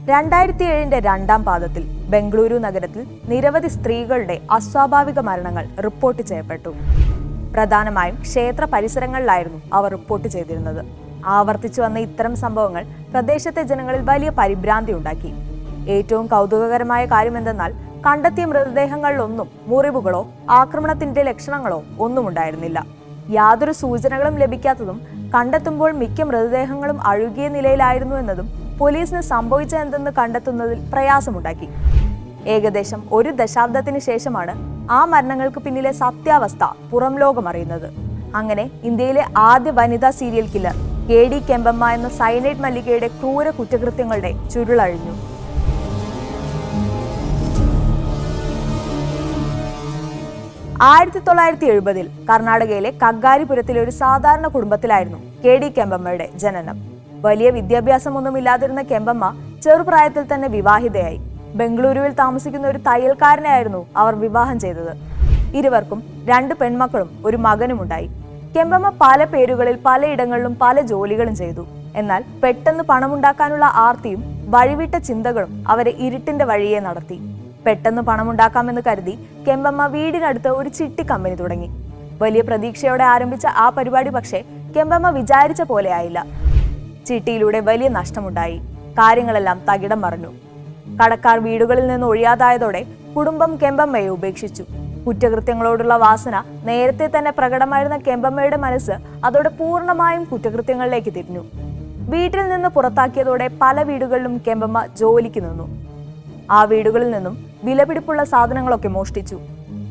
2007 രണ്ടാം പാദത്തിൽ ബംഗളൂരു നഗരത്തിൽ നിരവധി സ്ത്രീകളുടെ അസ്വാഭാവിക മരണങ്ങൾ റിപ്പോർട്ട് ചെയ്യപ്പെട്ടു. പ്രധാനമായും ക്ഷേത്ര പരിസരങ്ങളിലായിരുന്നു അവർ റിപ്പോർട്ട് ചെയ്തിരുന്നത്. ആവർത്തിച്ചു വന്ന ഇത്തരം സംഭവങ്ങൾ പ്രദേശത്തെ ജനങ്ങളിൽ വലിയ പരിഭ്രാന്തി ഉണ്ടാക്കി. ഏറ്റവും കൗതുകകരമായ കാര്യമെന്തെന്നാൽ കണ്ടെത്തിയ മൃതദേഹങ്ങളിലൊന്നും മുറിവുകളോ ആക്രമണത്തിന്റെ ലക്ഷണങ്ങളോ ഒന്നും ഉണ്ടായിരുന്നില്ല. യാതൊരു സൂചനകളും ലഭിക്കാത്തതും കണ്ടെത്തുമ്പോൾ മിക്ക മൃതദേഹങ്ങളും അഴുകിയ നിലയിലായിരുന്നു എന്നതും പോലീസിന് സംഭവിച്ചതെന്തെന്ന് കണ്ടെത്തുന്നതിൽ പ്രയാസമുണ്ടാക്കി. ഏകദേശം 1 ദശാബ്ദത്തിന് ശേഷമാണ് ആ മരണങ്ങൾക്ക് പിന്നിലെ സത്യാവസ്ഥ പുറം ലോകം അറിയുന്നത്. അങ്ങനെ ഇന്ത്യയിലെ ആദ്യ വനിതാ സീരിയൽ കില്ലർ KD കെമ്പമ്മ എന്ന സയനൈഡ് മല്ലികയുടെ ക്രൂര കുറ്റകൃത്യങ്ങളുടെ ചുരുളഴിഞ്ഞു. ൽ കർണാടകയിലെ കഗ്ഗാരിപുരത്തിലെ ഒരു സാധാരണ കുടുംബത്തിലായിരുന്നു KD കെമ്പമ്മയുടെ ജനനം. വലിയ വിദ്യാഭ്യാസമൊന്നുമില്ലാതിരുന്ന കെമ്പമ്മ ചെറുപ്രായത്തിൽ തന്നെ വിവാഹിതയായി. ബംഗളൂരുവിൽ താമസിക്കുന്ന ഒരു തയ്യൽക്കാരനെയായിരുന്നു അവർ വിവാഹം ചെയ്തത്. ഇരുവർക്കും 2 പെൺമക്കളും ഒരു മകനുമുണ്ടായി. കെമ്പമ്മ പല പേരുകളിൽ പലയിടങ്ങളിലും പല ജോലികളും ചെയ്തു. എന്നാൽ പെട്ടെന്ന് പണമുണ്ടാക്കാനുള്ള ആർത്തിയും വഴിവിട്ട ചിന്തകളും അവരെ ഇരുട്ടിന്റെ വഴിയെ നടത്തി. പെട്ടെന്ന് പണമുണ്ടാക്കാമെന്ന് കരുതി കെമ്പമ്മ വീടിനടുത്ത് ഒരു ചിട്ടി കമ്പനി തുടങ്ങി. വലിയ പ്രതീക്ഷയോടെ ആരംഭിച്ച ആ പരിപാടി പക്ഷേ കെമ്പമ്മ വിചാരിച്ച പോലെ ആയില്ല. ചിട്ടിയിലൂടെ വലിയ നഷ്ടമുണ്ടായി. കാര്യങ്ങളെല്ലാം തകിടം മറിഞ്ഞു. കടക്കാർ വീടുകളിൽ നിന്ന് ഒഴിയാതായതോടെ കുടുംബം കെമ്പമ്മയെ ഉപേക്ഷിച്ചു. കുറ്റകൃത്യങ്ങളോടുള്ള വാസന നേരത്തെ തന്നെ പ്രകടമായിരുന്ന കെമ്പമ്മയുടെ മനസ്സ് അതോടെ പൂർണ്ണമായും കുറ്റകൃത്യങ്ങളിലേക്ക് തിരിഞ്ഞു. വീട്ടിൽ നിന്ന് പുറത്താക്കിയതോടെ പല വീടുകളിലും കെമ്പമ്മ ജോലിക്ക് നിന്നു. ആ വീടുകളിൽ നിന്നും വിലപിടിപ്പുള്ള സാധനങ്ങളൊക്കെ മോഷ്ടിച്ചു.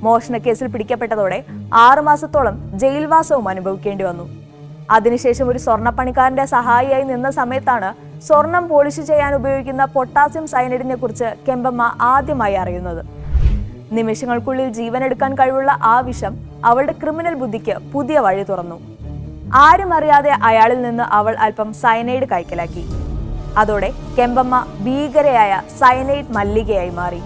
മോഷണക്കേസിൽ പിടിക്കപ്പെട്ടതോടെ 6 മാസത്തോളം ജയിൽവാസവും അനുഭവിക്കേണ്ടി വന്നു. അതിനുശേഷം ഒരു സ്വർണ്ണപ്പണിക്കാരന്റെ സഹായിയായി നിന്ന സമയത്താണ് സ്വർണം പോളിഷ് ചെയ്യാൻ ഉപയോഗിക്കുന്ന പൊട്ടാസ്യം സയനൈഡിനെ കുറിച്ച് കെമ്പമ്മ ആദ്യമായി അറിയുന്നത്. നിമിഷങ്ങൾക്കുള്ളിൽ ജീവനെടുക്കാൻ കഴിവുള്ള ആ വിഷം അവളുടെ ക്രിമിനൽ ബുദ്ധിക്ക് പുതിയ വഴി തുറന്നു. ആരും അറിയാതെ അയാളിൽ നിന്ന് അവൾ അല്പം സയനൈഡ് കൈക്കലാക്കി. അതോടെ കെമ്പമ്മ ഭീകരയായ സയനൈഡ് മല്ലികയായി മാറി.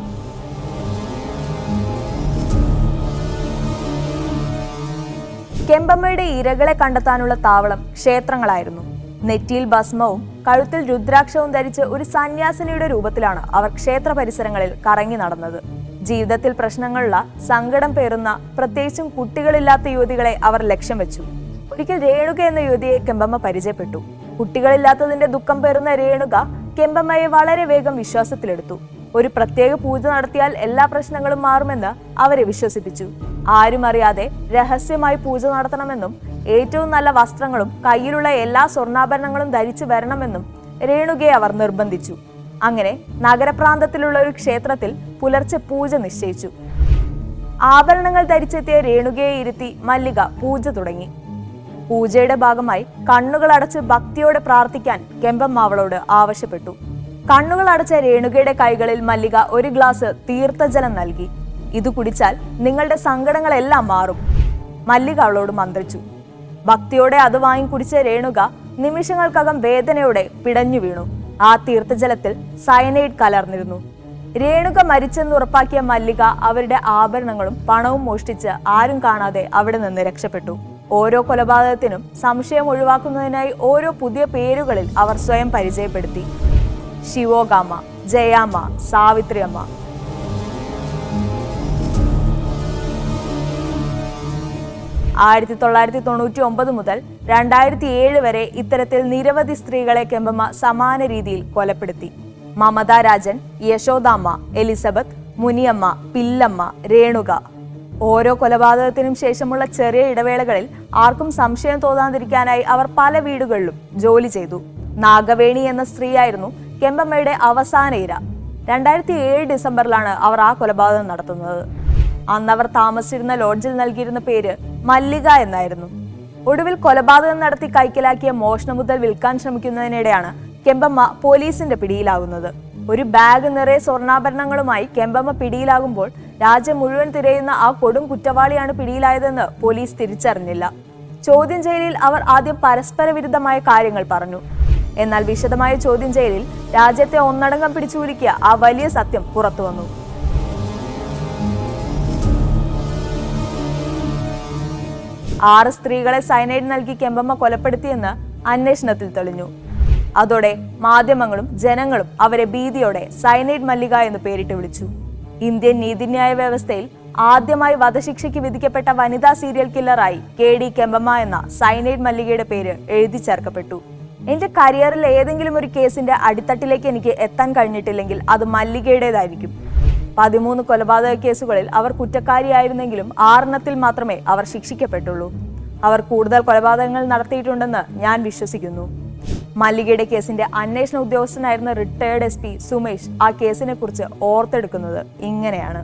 കെമ്പമ്മയുടെ ഇരകളെ കണ്ടെത്താനുള്ള താവളം ക്ഷേത്രങ്ങളായിരുന്നു. നെറ്റിയിൽ ഭസ്മവും കഴുത്തിൽ രുദ്രാക്ഷവും ധരിച്ച് ഒരു സന്യാസിനിയുടെ രൂപത്തിലാണ് അവർ ക്ഷേത്ര പരിസരങ്ങളിൽ കറങ്ങി നടന്നത്. ജീവിതത്തിൽ പ്രശ്നങ്ങളുള്ള, സങ്കടം പേറുന്ന, പ്രത്യേകിച്ചും കുട്ടികളില്ലാത്ത യുവതികളെ അവർ ലക്ഷ്യം വെച്ചു. ഒരിക്കൽ രേണുക എന്ന യുവതിയെ കെമ്പമ്മ പരിചയപ്പെട്ടു. കുട്ടികളില്ലാത്തതിന്റെ ദുഃഖം പേറുന്ന രേണുക കെമ്പമ്മയെ വളരെ വേഗം വിശ്വാസത്തിലെടുത്തു. ഒരു പ്രത്യേക പൂജ നടത്തിയാൽ എല്ലാ പ്രശ്നങ്ങളും മാറുമെന്ന് അവരെ വിശ്വസിപ്പിച്ചു. ആരും അറിയാതെ രഹസ്യമായി പൂജ നടത്തണമെന്നും ഏറ്റവും നല്ല വസ്ത്രങ്ങളും കയ്യിലുള്ള എല്ലാ സ്വർണ്ണാഭരണങ്ങളും ധരിച്ചു വരണമെന്നും രേണുകയെ അവർ നിർബന്ധിച്ചു. അങ്ങനെ നഗരപ്രാന്തത്തിലുള്ള ഒരു ക്ഷേത്രത്തിൽ പുലർച്ചെ പൂജ നിശ്ചയിച്ചു. ആഭരണങ്ങൾ ധരിച്ചെത്തിയ രേണുകയെ ഇരുത്തി മല്ലിക പൂജ തുടങ്ങി. പൂജയുടെ ഭാഗമായി കണ്ണുകൾ അടച്ച് ഭക്തിയോടെ പ്രാർത്ഥിക്കാൻ കെമ്പമ്മ അവളോട് ആവശ്യപ്പെട്ടു. കണ്ണുകൾ അടച്ച രേണുകയുടെ കൈകളിൽ മല്ലിക ഒരു ഗ്ലാസ് തീർത്ഥജലം നൽകി. ഇത് കുടിച്ചാൽ നിങ്ങളുടെ സങ്കടങ്ങളെല്ലാം മാറും, മല്ലിക അവളോട് മന്ത്രിച്ചു. ഭക്തിയോടെ അത് വാങ്ങി കുടിച്ച രേണുക നിമിഷങ്ങൾക്കകം വേദനയോടെ പിടഞ്ഞു വീണു. ആ തീർത്ഥജലത്തിൽ സയനൈഡ് കലർന്നിരുന്നു. രേണുക മരിച്ചെന്ന് ഉറപ്പാക്കിയ മല്ലിക അവരുടെ ആഭരണങ്ങളും പണവും മോഷ്ടിച്ച് ആരും കാണാതെ അവിടെ നിന്ന് രക്ഷപ്പെട്ടു. ഓരോ കൊലപാതകത്തിനും സംശയം ഒഴിവാക്കുന്നതിനായി ഓരോ പുതിയ പേരുകളിൽ അവർ സ്വയം പരിചയപ്പെടുത്തി. ശിവോഗാമ, ജയാമ്മ, സാവിത്രിയമ്മ. ആയിരത്തി 1999 മുതൽ 2007 വരെ ഇത്തരത്തിൽ നിരവധി സ്ത്രീകളെ കെമ്പമ്മ സമാന രീതിയിൽ കൊലപ്പെടുത്തി. മമത രാജൻ, യശോദാമ്മ, എലിസബത്ത്, മുനിയമ്മ, പില്ലമ്മ, രേണുക. ഓരോ കൊലപാതകത്തിനും ശേഷമുള്ള ചെറിയ ഇടവേളകളിൽ ആർക്കും സംശയം തോന്നാതിരിക്കാനായി അവർ പല വീടുകളിലും ജോലി ചെയ്തു. നാഗവേണി എന്ന സ്ത്രീയായിരുന്നു കെമ്പമ്മയുടെ അവസാന ഇര. 2007 ഡിസംബറിലാണ് അവർ ആ കൊലപാതകം നടത്തുന്നത്. അന്ന് അവർ താമസിച്ചിരുന്ന ലോഡ്ജിൽ നൽകിയിരുന്ന പേര് മല്ലിക എന്നായിരുന്നു. ഒടുവിൽ കൊലപാതകം നടത്തി കൈക്കലാക്കിയ മോഷണ മുതൽ വിൽക്കാൻ ശ്രമിക്കുന്നതിനിടെയാണ് കെമ്പമ്മ പോലീസിന്റെ പിടിയിലാകുന്നത്. ഒരു ബാഗ് നിറയെ സ്വർണ്ണാഭരണങ്ങളുമായി കെമ്പമ്മ പിടിയിലാകുമ്പോൾ രാജ്യം മുഴുവൻ തിരയുന്ന ആ കൊടും കുറ്റവാളിയാണ് പിടിയിലായതെന്ന് പോലീസ് തിരിച്ചറിഞ്ഞില്ല. ചോദ്യം ചെയ്യലിൽ അവർ ആദ്യം പരസ്പര വിരുദ്ധമായ കാര്യങ്ങൾ പറഞ്ഞു. എന്നാൽ വിശദമായ ചോദ്യം ചെയ്യലിൽ രാജ്യത്തെ ഒന്നടങ്കം പിടിച്ചുകുലുക്കിയ ആ വലിയ സത്യം പുറത്തു വന്നു. 6 സ്ത്രീകളെ സയനൈഡ് നൽകി കെമ്പമ്മ കൊലപ്പെടുത്തിയെന്ന് അന്വേഷണത്തിൽ തെളിഞ്ഞു. അതോടെ മാധ്യമങ്ങളും ജനങ്ങളും അവരെ ഭീതിയോടെ സയനൈഡ് മല്ലിക എന്ന് പേരിട്ട് വിളിച്ചു. ഇന്ത്യൻ നീതിന്യായ വ്യവസ്ഥയിൽ ആദ്യമായി വധശിക്ഷയ്ക്ക് വിധിക്കപ്പെട്ട വനിതാ സീരിയൽ കില്ലറായി KD കെമ്പമ്മ എന്ന സയനൈഡ് മല്ലികയുടെ പേര് എഴുതി ചേർക്കപ്പെട്ടു. എന്റെ കരിയറിൽ ഏതെങ്കിലും ഒരു കേസിന്റെ അടിത്തട്ടിലേക്ക് എനിക്ക് എത്താൻ കഴിഞ്ഞിട്ടില്ലെങ്കിൽ അത് മല്ലികയുടേതായിരിക്കും. 13 കൊലപാതക കേസുകളിൽ അവർ കുറ്റക്കാരിയായിരുന്നെങ്കിലും 6 മാത്രമേ അവർ ശിക്ഷിക്കപ്പെട്ടുള്ളൂ. അവർ കൂടുതൽ കൊലപാതകങ്ങൾ നടത്തിയിട്ടുണ്ടെന്ന് ഞാൻ വിശ്വസിക്കുന്നു. മല്ലികയുടെ കേസിന്റെ അന്വേഷണ ഉദ്യോഗസ്ഥനായിരുന്ന റിട്ടയേർഡ് SP സുമേഷ് ആ കേസിനെ കുറിച്ച് ഓർത്തെടുക്കുന്നത് ഇങ്ങനെയാണ്.